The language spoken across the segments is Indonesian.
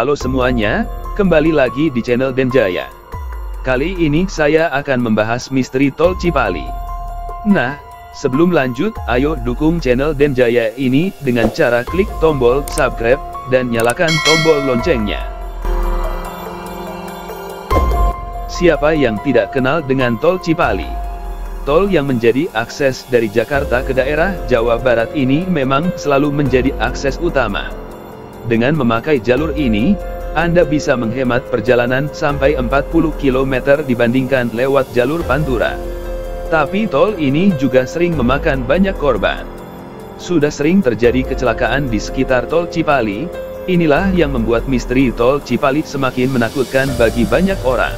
Halo semuanya, kembali lagi di channel Denjaya. Kali ini saya akan membahas misteri Tol Cipali. Nah, sebelum lanjut, ayo dukung channel Denjaya ini dengan cara klik tombol subscribe dan nyalakan tombol loncengnya. Siapa yang tidak kenal dengan Tol Cipali? Tol yang menjadi akses dari Jakarta ke daerah Jawa Barat ini memang selalu menjadi akses utama. Dengan memakai jalur ini, Anda bisa menghemat perjalanan sampai 40 km dibandingkan lewat jalur Pantura. Tapi tol ini juga sering memakan banyak korban. Sudah sering terjadi kecelakaan di sekitar Tol Cipali, inilah yang membuat misteri Tol Cipali semakin menakutkan bagi banyak orang.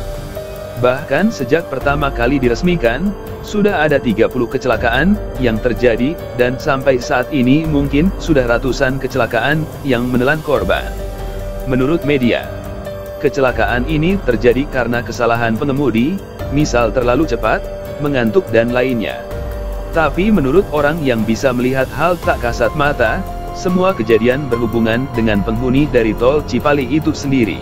Bahkan sejak pertama kali diresmikan, sudah ada 30 kecelakaan yang terjadi, dan sampai saat ini mungkin sudah ratusan kecelakaan yang menelan korban. Menurut media, kecelakaan ini terjadi karena kesalahan pengemudi, misal terlalu cepat, mengantuk dan lainnya. Tapi menurut orang yang bisa melihat hal tak kasat mata, semua kejadian berhubungan dengan penghuni dari Tol Cipali itu sendiri.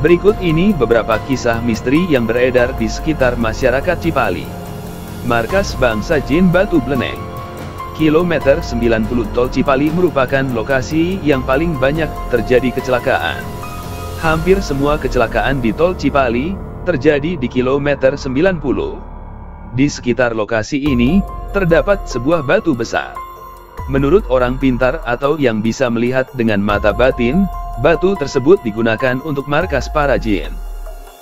Berikut ini beberapa kisah misteri yang beredar di sekitar masyarakat Cipali. Markas Bangsa Jin Batu Bleneng. Kilometer 90 Tol Cipali merupakan lokasi yang paling banyak terjadi kecelakaan. Hampir semua kecelakaan di Tol Cipali terjadi di kilometer 90. Di sekitar lokasi ini, terdapat sebuah batu besar. Menurut orang pintar atau yang bisa melihat dengan mata batin, batu tersebut digunakan untuk markas para jin.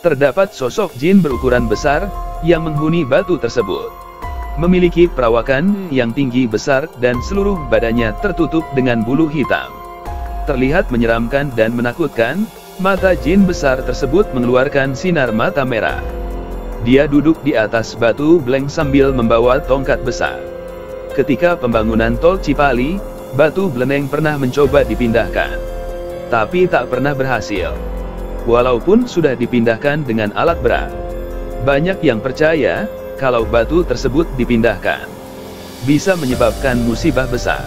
Terdapat sosok jin berukuran besar, yang menghuni batu tersebut. Memiliki perawakan yang tinggi besar dan seluruh badannya tertutup dengan bulu hitam. Terlihat menyeramkan dan menakutkan, mata jin besar tersebut mengeluarkan sinar mata merah. Dia duduk di atas batu Bleneng sambil membawa tongkat besar. Ketika pembangunan Tol Cipali, batu Bleneng pernah mencoba dipindahkan, tapi tak pernah berhasil. Walaupun sudah dipindahkan dengan alat berat, banyak yang percaya kalau batu tersebut dipindahkan bisa menyebabkan musibah besar.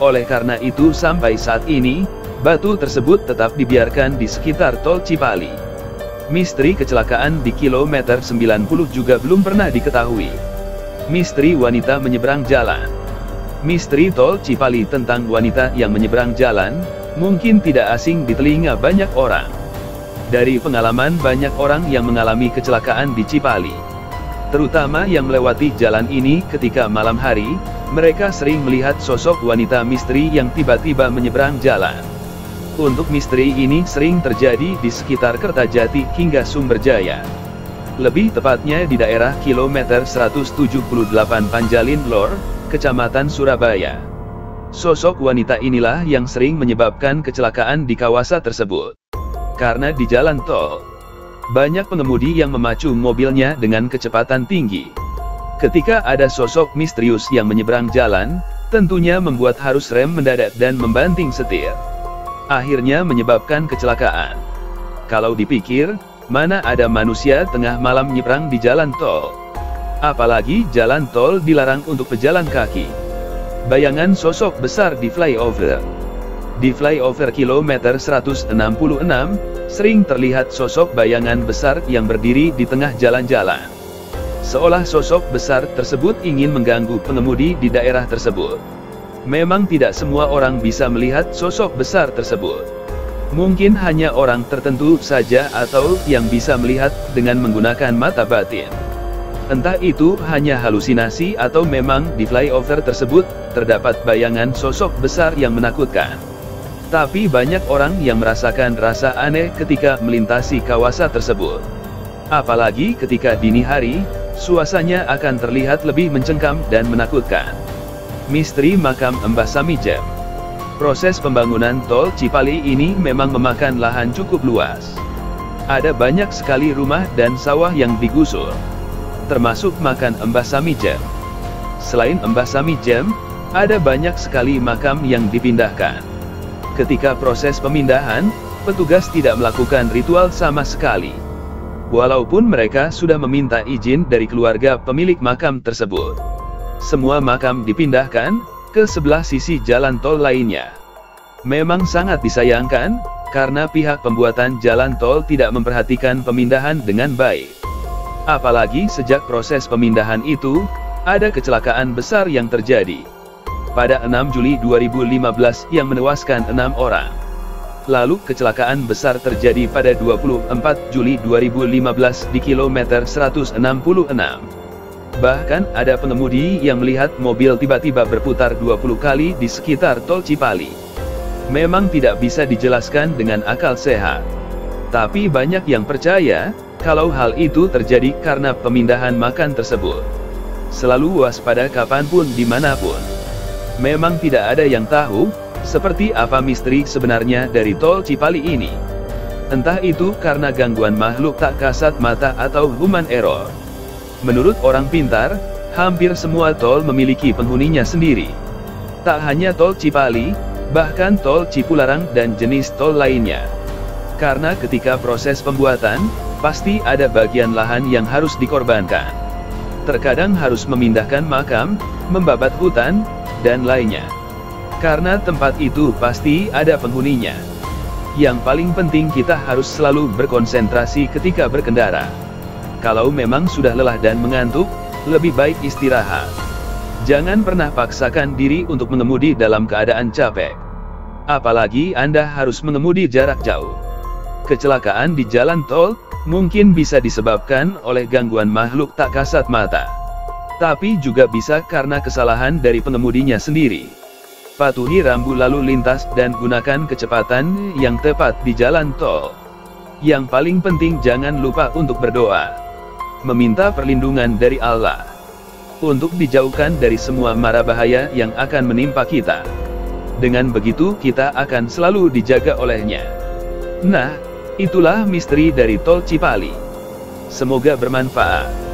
Oleh karena itu sampai saat ini, batu tersebut tetap dibiarkan di sekitar Tol Cipali. Misteri kecelakaan di kilometer 90 juga belum pernah diketahui. Misteri wanita menyeberang jalan. Misteri Tol Cipali tentang wanita yang menyeberang jalan mungkin tidak asing di telinga banyak orang. Dari pengalaman banyak orang yang mengalami kecelakaan di Cipali, terutama yang melewati jalan ini ketika malam hari, mereka sering melihat sosok wanita misteri yang tiba-tiba menyeberang jalan. Untuk misteri ini sering terjadi di sekitar Kertajati hingga Sumberjaya. Lebih tepatnya di daerah kilometer 178 Panjalin Lor, Kecamatan Surabaya. Sosok wanita inilah yang sering menyebabkan kecelakaan di kawasan tersebut. Karena di jalan tol, banyak pengemudi yang memacu mobilnya dengan kecepatan tinggi. Ketika ada sosok misterius yang menyeberang jalan, tentunya membuat harus rem mendadak dan membanting setir. Akhirnya menyebabkan kecelakaan. Kalau dipikir, mana ada manusia tengah malam nyebrang di jalan tol? Apalagi jalan tol dilarang untuk pejalan kaki. Bayangan sosok besar di flyover. Di flyover kilometer 166, sering terlihat sosok bayangan besar yang berdiri di tengah jalan-jalan. Seolah sosok besar tersebut ingin mengganggu pengemudi di daerah tersebut. Memang tidak semua orang bisa melihat sosok besar tersebut. Mungkin hanya orang tertentu saja atau yang bisa melihat dengan menggunakan mata batin. Entah itu hanya halusinasi atau memang di flyover tersebut terdapat bayangan sosok besar yang menakutkan. Tapi banyak orang yang merasakan rasa aneh ketika melintasi kawasan tersebut. Apalagi ketika dini hari, suasananya akan terlihat lebih mencengkam dan menakutkan. Misteri makam Mbah Samijem. Proses pembangunan Tol Cipali ini memang memakan lahan cukup luas. Ada banyak sekali rumah dan sawah yang digusur, termasuk makam Mbah Samijem. Selain Mbah Samijem, ada banyak sekali makam yang dipindahkan. Ketika proses pemindahan, petugas tidak melakukan ritual sama sekali. Walaupun mereka sudah meminta izin dari keluarga pemilik makam tersebut. Semua makam dipindahkan ke sebelah sisi jalan tol lainnya. Memang sangat disayangkan, karena pihak pembuatan jalan tol tidak memperhatikan pemindahan dengan baik. Apalagi sejak proses pemindahan itu, ada kecelakaan besar yang terjadi. Pada 6 Juli 2015 yang menewaskan 6 orang. Lalu kecelakaan besar terjadi pada 24 Juli 2015 di kilometer 166. Bahkan ada pengemudi yang melihat mobil tiba-tiba berputar 20 kali di sekitar tol Cipali. Memang tidak bisa dijelaskan dengan akal sehat. Tapi banyak yang percaya, kalau hal itu terjadi karena pemindahan makan tersebut. Selalu waspada kapanpun dimanapun. Memang tidak ada yang tahu, seperti apa misteri sebenarnya dari tol Cipali ini. Entah itu karena gangguan makhluk tak kasat mata atau human error. Menurut orang pintar, hampir semua tol memiliki penghuninya sendiri. Tak hanya tol Cipali, bahkan tol Cipularang dan jenis tol lainnya. Karena ketika proses pembuatan, pasti ada bagian lahan yang harus dikorbankan. Terkadang harus memindahkan makam, membabat hutan, dan lainnya. Karena tempat itu pasti ada penghuninya. Yang paling penting kita harus selalu berkonsentrasi ketika berkendara. Kalau memang sudah lelah dan mengantuk, lebih baik istirahat. Jangan pernah paksakan diri untuk mengemudi dalam keadaan capek. Apalagi Anda harus mengemudi jarak jauh. Kecelakaan di jalan tol, mungkin bisa disebabkan oleh gangguan makhluk tak kasat mata. Tapi juga bisa karena kesalahan dari pengemudinya sendiri. Patuhi rambu lalu lintas dan gunakan kecepatan yang tepat di jalan tol. Yang paling penting jangan lupa untuk berdoa. Meminta perlindungan dari Allah. Untuk dijauhkan dari semua mara bahaya yang akan menimpa kita. Dengan begitu kita akan selalu dijaga olehnya. Nah, itulah misteri dari tol Cipali. Semoga bermanfaat.